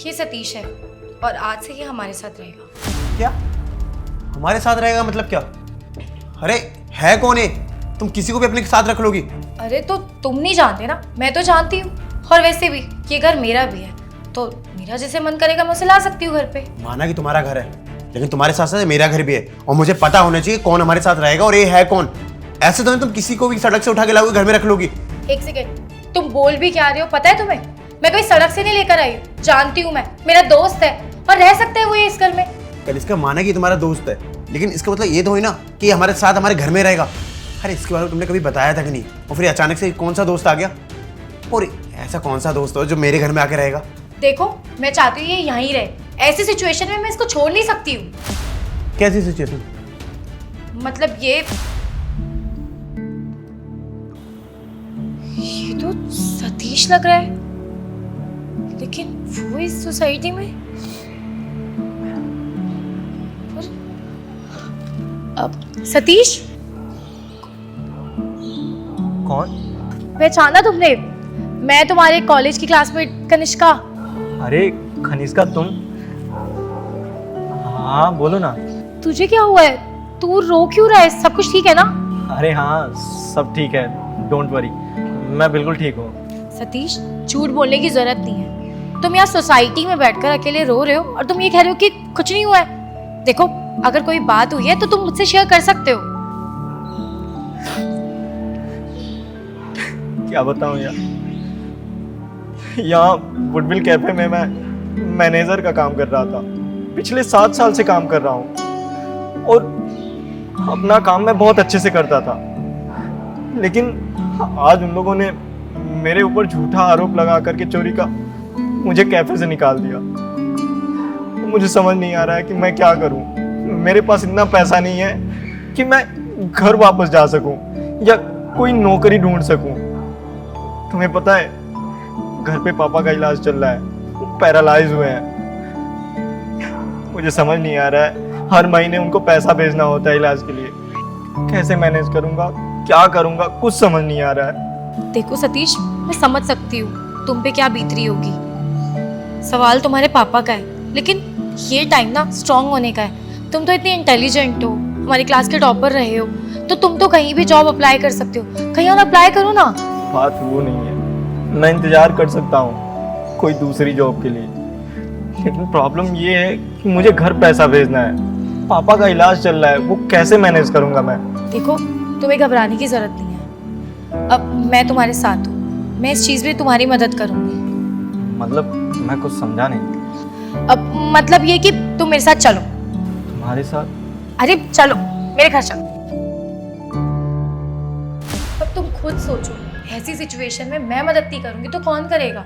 ये सतीश है और आज से ये हमारे साथ रहेगा। क्या हमारे साथ रहेगा मतलब क्या? अरे है कौन है? तुम किसी को भी अपने साथ रख लोगी? अरे तो तुम नहीं जानते ना, मैं तो जानती हूँ। और वैसे भी ये घर मेरा भी है, तो मेरा जैसे मन करेगा मैं उसे ला सकती हूँ घर पे। माना कि तुम्हारा घर है, लेकिन तुम्हारे साथ साथ मेरा घर भी है और मुझे पता होना चाहिए कौन हमारे साथ रहेगा और ये है कौन। ऐसे तो नहीं तुम किसी को भी सड़क से उठा के लाओगे घर में रख लोगी। एक सेकेंड, तुम बोल भी क्या रहे हो पता है तुम्हें? मैं कोई सड़क से नहीं लेकर आई, जानती हूँ मैं, मेरा दोस्त है और रह सकते हैं वो ये इस घर में। इसका माना कि तुम्हारा दोस्त है, लेकिन इसका मतलब ये तो है ना कि हमारे साथ हमारे घर में रहेगा। अरे इसके बारे में तुमने कभी बताया था कि नहीं? और फिर अचानक से कौन सा दोस्त आ गया? और ऐसा कौन सा दोस्त हो जो मेरे घर में आके रहेगा? देखो मैं चाहती हूँ ये यहीं रहे, ऐसी सिचुएशन में मैं इसको छोड़ नहीं सकती हूँ। कैसी सिचुएशन? मतलब ये तो सतीश लग रहा है, लेकिन वो इस सोसाइटी में। अब सतीश कौन? पहचाना तुमने? मैं तुम्हारे कॉलेज की क्लासमेट कनिष्का। अरे खनिष्का तुम? हाँ बोलो ना। तुझे क्या हुआ है? तू रो क्यों रहा है? सब कुछ ठीक है ना? अरे हाँ सब ठीक है, डोंट वरी, मैं बिल्कुल ठीक हूँ। सतीश झूठ बोलने की जरूरत नहीं है। तुम यहाँ सोसाइटी में बैठकर अकेले रो रहे हो और तुम ये कह रहे हो कि कुछ नहीं हुआ है। देखो अगर कोई बात हुई है तो तुम मुझसे शेयर कर सकते हो। क्या बताऊँ यार, यहाँ वुडविल कैफे में मैं मैनेजर का काम कर रहा था। पिछले 7 साल से काम कर रहा हूँ और अपना काम मैं बहुत अच्छे से करता था, लेकिन आज उन लोगों ने मेरे ऊपर झूठा आरोप लगा करके चोरी का मुझे कैफे से निकाल दिया। मुझे समझ नहीं आ रहा है कि मैं क्या करूं। मेरे पास इतना पैसा नहीं है कि मैं घर वापस जा सकूं या कोई नौकरी ढूंढ सकूं। तुम्हें पता है घर पे पापा का इलाज चल रहा है, वो पैरालाइज हुए हैं। मुझे समझ नहीं आ रहा है, हर महीने उनको पैसा भेजना होता है इलाज के लिए। कैसे मैनेज करूंगा, क्या करूंगा, कुछ समझ नहीं आ रहा है। देखो सतीश, मैं समझ सकती हूँ तुम पे क्या बीत रही होगी। सवाल तुम्हारे पापा का है, लेकिन ये टाइम ना स्ट्रांग होने का है। तुम तो इतनी इंटेलिजेंट हो, हमारी क्लास के टॉपर रहे हो, तो तुम तो कहीं भी जॉब अप्लाई कर सकते हो। कहीं और अप्लाई करो ना। बात वो नहीं है, मैं इंतजार कर सकता हूँ कोई दूसरी जॉब के लिए, लेकिन प्रॉब्लम ये है कि मुझे घर पैसा भेजना है। पापा का इलाज चल रहा है, वो कैसे मैनेज करूंगा मैं? देखो तुम्हें घबराने की जरूरत नहीं है। अब मैं तुम्हारे साथ हूँ, मैं इस चीज में तुम्हारी मदद करूंगी। मतलब मैं कुछ समझा नहीं। अब मतलब ये कि तुम मेरे साथ चलो। तुम्हारे साथ? अरे चलो मेरे घर चलो। अब तुम खुद सोचो, ऐसी सिचुएशन में मैं मदद नहीं करूंगी तो कौन करेगा?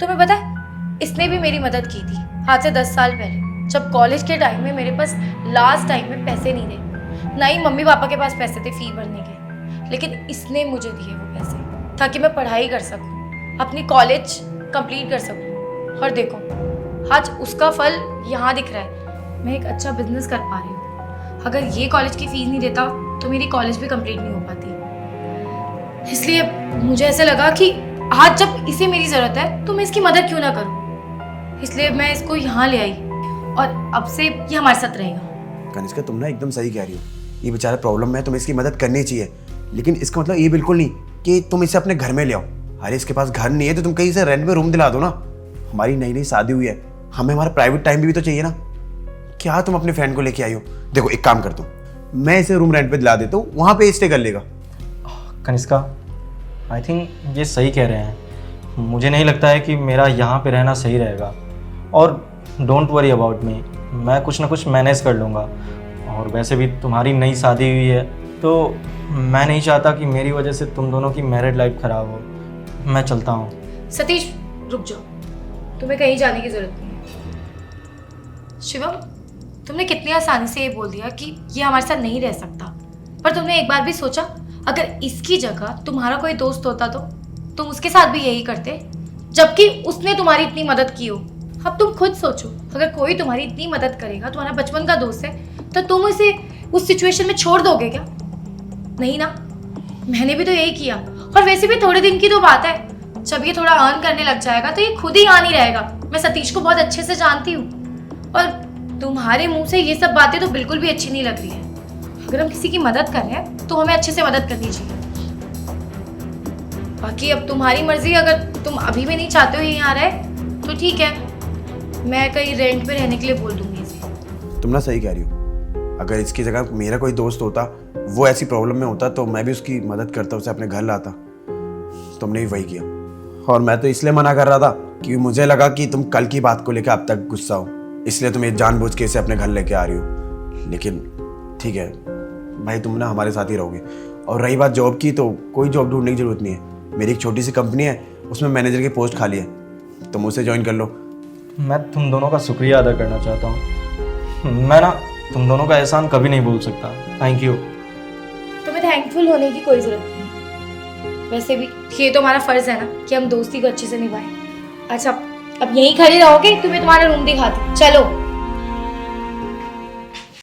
तुम्हें पता है इसने भी मेरी मदद की थी आज से 10 साल पहले, जब कॉलेज के टाइम में मेरे पास लास्ट टाइम में पैसे नहीं थे, ना ही मम्मी पापा के पास पैसे थे फी भरने के। लेकिन इसने मुझे दिए वो पैसे ताकि मैं पढ़ाई कर सकूं, अपनी कॉलेज कंप्लीट कर सकूं। और देखो आज उसका फल यहाँ दिख रहा है। मैं एक अच्छा बिजनेस कर पा रही हूँ। अगर ये कॉलेज की फीस नहीं देता तो मेरी कॉलेज भी कंप्लीट नहीं हो पाती। इसलिए मुझे ऐसे लगा कि आज जब इसे मेरी ज़रूरत है तो मैं इसकी मदद क्यों ना करूँ। इसलिए मैं इसको यहाँ ले आई और अब से ये हमारे साथ रहेगा। कनिष्का तुम ना एकदम सही कह रही हो। ये बेचारा प्रॉब्लम में है, तुम्हें इसकी मदद करनी चाहिए, लेकिन इसका मतलब ये बिल्कुल नहीं कि तुम इसे अपने घर में ले आओ। अरे इसके पास घर नहीं है तो तुम कहीं से रेंट में रूम दिला दो ना। हमारी नई नई शादी हुई है, हमें हमारा प्राइवेट टाइम भी तो चाहिए ना। क्या तुम अपने फ्रेंड को लेके आई हो? देखो एक काम करता हूँ, मैं इसे रूम रेंट पे दिला देता हूँ, वहाँ पे स्टे कर लेगा। कनिष्का आई थिंक ये सही कह रहे हैं। मुझे नहीं लगता है कि मेरा यहाँ पे रहना सही रहेगा। और डोंट वरी अबाउट मी, मैं कुछ ना कुछ मैनेज कर लूँगा। और वैसे भी तुम्हारी नई शादी हुई है तो मैं नहीं चाहता कि मेरी वजह से तुम दोनों की मैरिड लाइफ खराब हो। मैं चलता हूँ। सतीश रुक जाओ, तुम्हें कहीं जाने की जरूरत नहीं है। शिवम, तुमने कितनी आसानी से ये बोल दिया कि ये हमारे साथ नहीं रह सकता, पर तुमने एक बार भी सोचा अगर इसकी जगह तुम्हारा कोई दोस्त होता तो तुम उसके साथ भी यही करते, जबकि उसने तुम्हारी इतनी मदद की हो। अब तुम खुद सोचो, अगर कोई तुम्हारी इतनी मदद करेगा, तुम्हारा बचपन का दोस्त है, तो तुम उसे उस सिचुएशन में छोड़ दोगे क्या? नहीं ना। मैंने भी तो यही किया। और वैसे भी थोड़े दिन की तो बात है, जब ये थोड़ा अर्न करने लग जाएगा तो ये खुद ही यहाँ नहीं रहेगा। मैं सतीश को बहुत अच्छे से जानती हूँ, और तुम्हारे मुंह से ये सब बातें तो बिल्कुल भी अच्छी नहीं लग रही है। अगर हम किसी की मदद कर रहे हैं तो हमें अच्छे से मदद करनी चाहिए। बाकी अब तुम्हारी मर्जी, अगर तुम अभी भी नहीं चाहते हो यहाँ रहे तो ठीक है, मैं कहीं रेंट पे रहने के लिए बोल दूंगी इसे। तुम ना सही कह रही हो। अगर इसकी जगह मेरा कोई दोस्त होता, वो ऐसी प्रॉब्लम में होता, तो मैं भी उसकी मदद करता, उसे अपने घर लाता। तुमने भी वही किया, और मैं तो इसलिए मना कर रहा था क्योंकि मुझे लगा कि तुम कल की बात को लेकर अब तक गुस्सा हो, इसलिए तुम ये जानबूझ के इसे अपने घर लेके आ रही हो। लेकिन ठीक है भाई, तुम ना हमारे साथ ही रहोगे। और रही बात जॉब की, तो कोई जॉब ढूंढने की जरूरत नहीं है। मेरी एक छोटी सी कंपनी है, उसमें मैनेजर की पोस्ट खाली है, तुम उसे ज्वाइन कर लो। मैं तुम दोनों का शुक्रिया अदा करना चाहता हूँ। मैं ना तुम दोनों का एहसान कभी नहीं भूल सकता। Thank you. तुम्हें थैंकफुल होने की कोई जरूरत नहीं। वैसे भी ये तो हमारा फर्ज है ना कि हम दोस्ती को अच्छे से निभाएं। अच्छा, अब यहीं खड़े रहोगे? तुम्हें तुम्हारा रूम दिखाती, चलो।